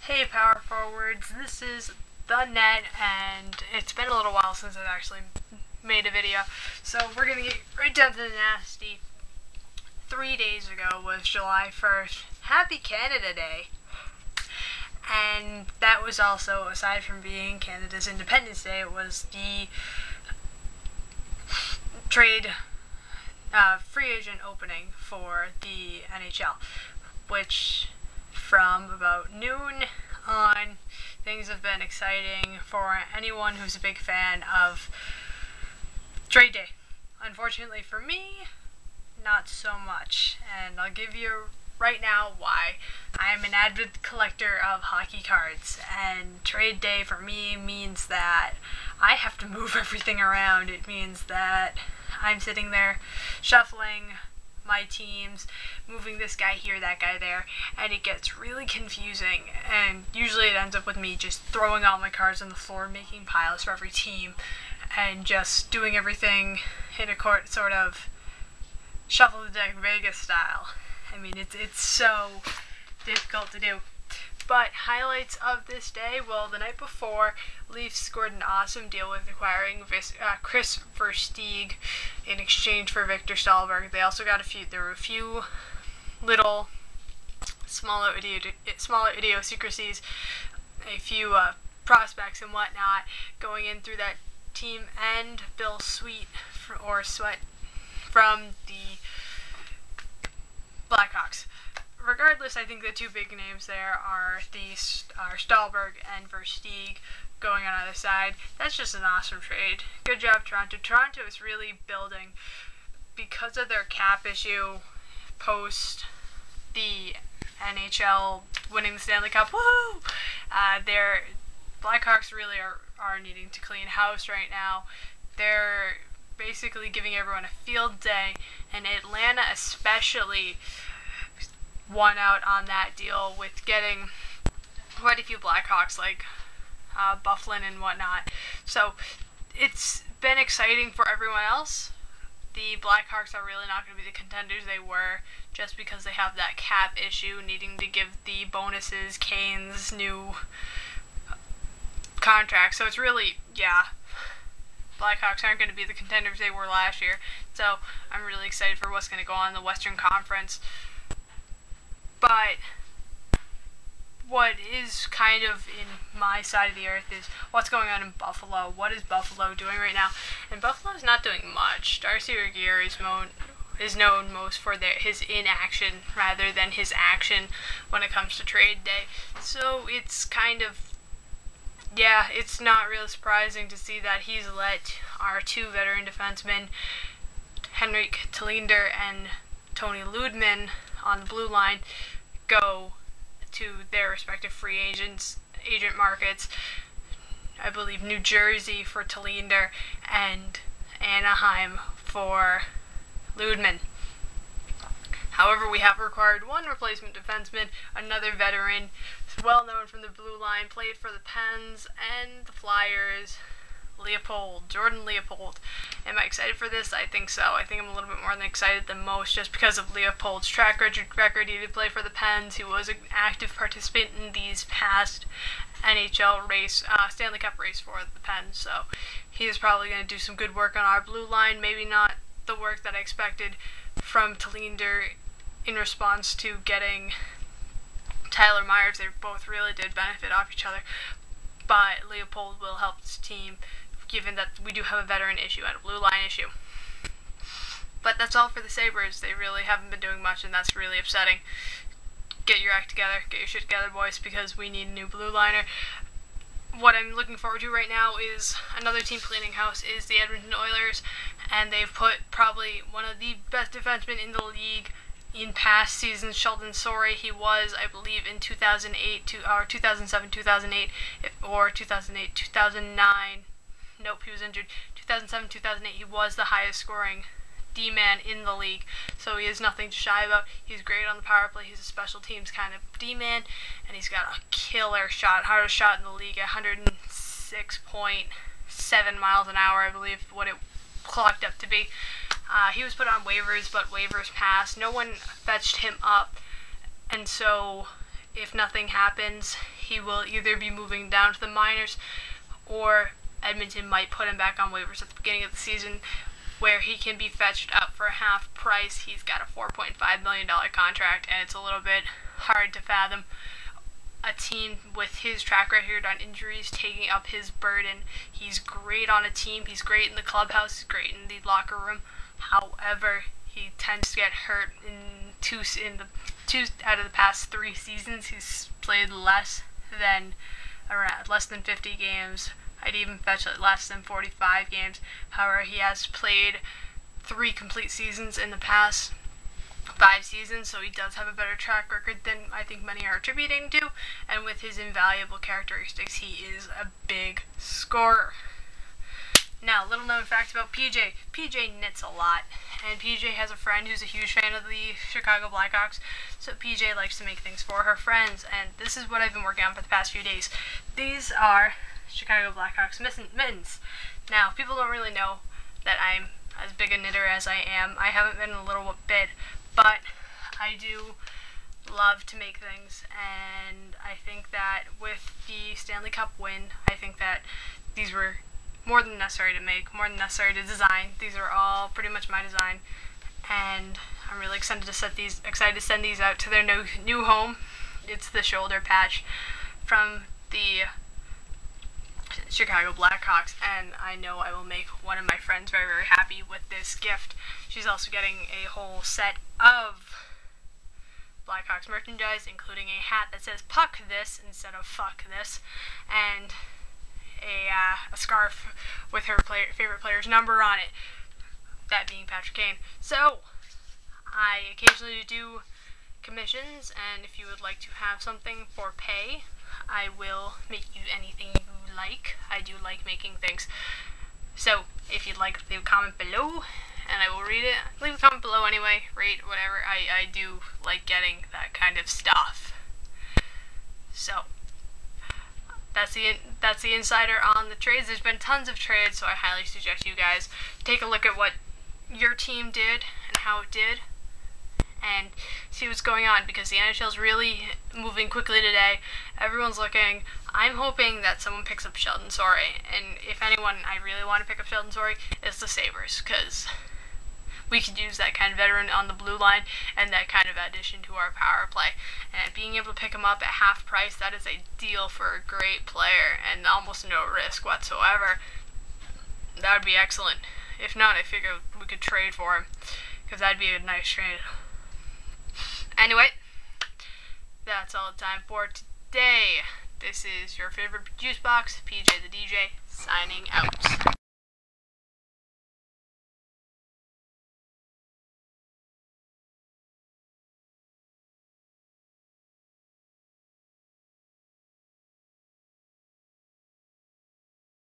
Hey Power Forwards, this is The Net, and it's been a little while since I've actually made a video, so we're going to get right down to the nasty. 3 days ago was July 1st. Happy Canada Day! And that was also, aside from being Canada's Independence Day, it was the trade free agent opening for the NHL, which from about noon on, things have been exciting for anyone who's a big fan of trade day. Unfortunately for me, not so much, and I'll give you right now why. I am an avid collector of hockey cards, and trade day for me means that I have to move everything around. It means that I'm sitting there shuffling my teams, moving this guy here, that guy there, and it gets really confusing, and usually it ends up with me just throwing all my cards on the floor, making piles for every team, and just doing everything in a court sort of shuffle the deck Vegas style. I mean, it's so difficult to do. But highlights of this day, well, the night before, Leafs scored an awesome deal with acquiring Kris Versteeg in exchange for Viktor Stalberg. They also got there were a few little smaller idiosyncrasies, a few prospects and whatnot going in through that team, and Bill Sweet from the Blackhawks. Regardless, I think the two big names there are Stalberg and Versteeg going on either side. That's just an awesome trade. Good job, Toronto. Toronto is really building because of their cap issue post the NHL winning the Stanley Cup. Woo! Their Blackhawks really are needing to clean house right now. They're basically giving everyone a field day, and Atlanta especially won out on that deal with getting quite a few Blackhawks like Byfuglien and whatnot. So it's been exciting for everyone else. The Blackhawks are really not going to be the contenders they were just because they have that cap issue, needing to give the bonuses Kane's new contract. So it's really, Blackhawks aren't going to be the contenders they were last year. So I'm really excited for what's going to go on in the Western Conference. But what is kind of in my side of the earth is what's going on in Buffalo. What is Buffalo doing right now? And Buffalo's not doing much. Darcy Regier is known most for his inaction rather than his action when it comes to trade day. So it's kind of, it's not really surprising to see that he's let our two veteran defensemen, Henrik Tallinder and Tony Lydman, on the blue line, go to their respective free agent markets. I believe New Jersey for Tallinder and Anaheim for Lydman. However, we have required one replacement defenseman, another veteran, well known from the blue line, played for the Pens and the Flyers, Jordan Leopold. Am I excited for this? I think so. I think I'm a little bit more than excited than most just because of Leopold's track record. He did play for the Pens. He was an active participant in these past NHL Stanley Cup race for the Pens. So he is probably going to do some good work on our blue line. Maybe not the work that I expected from Tallinder in response to getting Tyler Myers. They both really did benefit off each other. But Leopold will help this team, given that we do have a veteran issue and a blue line issue. But that's all for the Sabres. They really haven't been doing much, and that's really upsetting. Get your act together. Get your shit together, boys, because we need a new blue liner. What I'm looking forward to right now is another team cleaning house is the Edmonton Oilers, and they've put probably one of the best defensemen in the league in past seasons, Sheldon Souray. He was, I believe, in 2007, 2008, or 2008, 2009. Nope, he was injured. 2007, 2008, he was the highest scoring D-man in the league. So he is nothing to shy about. He's great on the power play. He's a special teams kind of D-man, and he's got a killer shot, hardest shot in the league, 106.7 miles an hour, I believe, what it clocked up to be. He was put on waivers, but waivers passed. No one fetched him up, and so if nothing happens, he will either be moving down to the minors, or Edmonton might put him back on waivers at the beginning of the season, where he can be fetched up for half price. He's got a $4.5 million contract, and it's a little bit hard to fathom a team with his track record on injuries taking up his burden. He's great on a team. He's great in the clubhouse. He's great in the locker room. However, he tends to get hurt in two out of the past 3 seasons. He's played less than 50 games. I'd even fetch it less than 45 games. However, he has played 3 complete seasons in the past 5 seasons, so he does have a better track record than I think many are attributing to, and with his invaluable characteristics, he is a big scorer. Now, little known fact about PJ. PJ knits a lot, and PJ has a friend who's a huge fan of the Chicago Blackhawks, so PJ likes to make things for her friends, and this is what I've been working on for the past few days. These are Chicago Blackhawks mittens. Now, people don't really know that I'm as big a knitter as I am. I haven't been in a little bit, but I do love to make things, and I think that with the Stanley Cup win, I think that these were more than necessary to make, more than necessary to design. These are all pretty much my design, and I'm really excited to send these out to their new home. It's the shoulder patch from the Chicago Blackhawks, and I know I will make one of my friends very, very happy with this gift. She's also getting a whole set of Blackhawks merchandise, including a hat that says "Puck this" instead of "Fuck this," and a scarf with her favorite player's number on it, that being Patrick Kane. So, I occasionally do commissions, and if you would like to have something for pay, I will make you anything you like. I do like making things. So, if you'd like, leave a comment below, and I will read it. Leave a comment below anyway, rate, whatever. I do like getting that kind of stuff. So, that's the insider on the trades. There's been tons of trades, so I highly suggest you guys take a look at what your team did and how it did, and see what's going on, because the NHL's really moving quickly today. Everyone's looking. I'm hoping that someone picks up Sheldon Souray, and if anyone I really want to pick up Sheldon Souray, it's the Sabres, because we could use that kind of veteran on the blue line and that kind of addition to our power play. And being able to pick him up at half price, that is a deal for a great player and almost no risk whatsoever. That would be excellent. If not, I figure we could trade for him, because that'd be a nice trade. Anyway, that's all the time for today. This is your favorite juice box, PJ the DJ, signing out.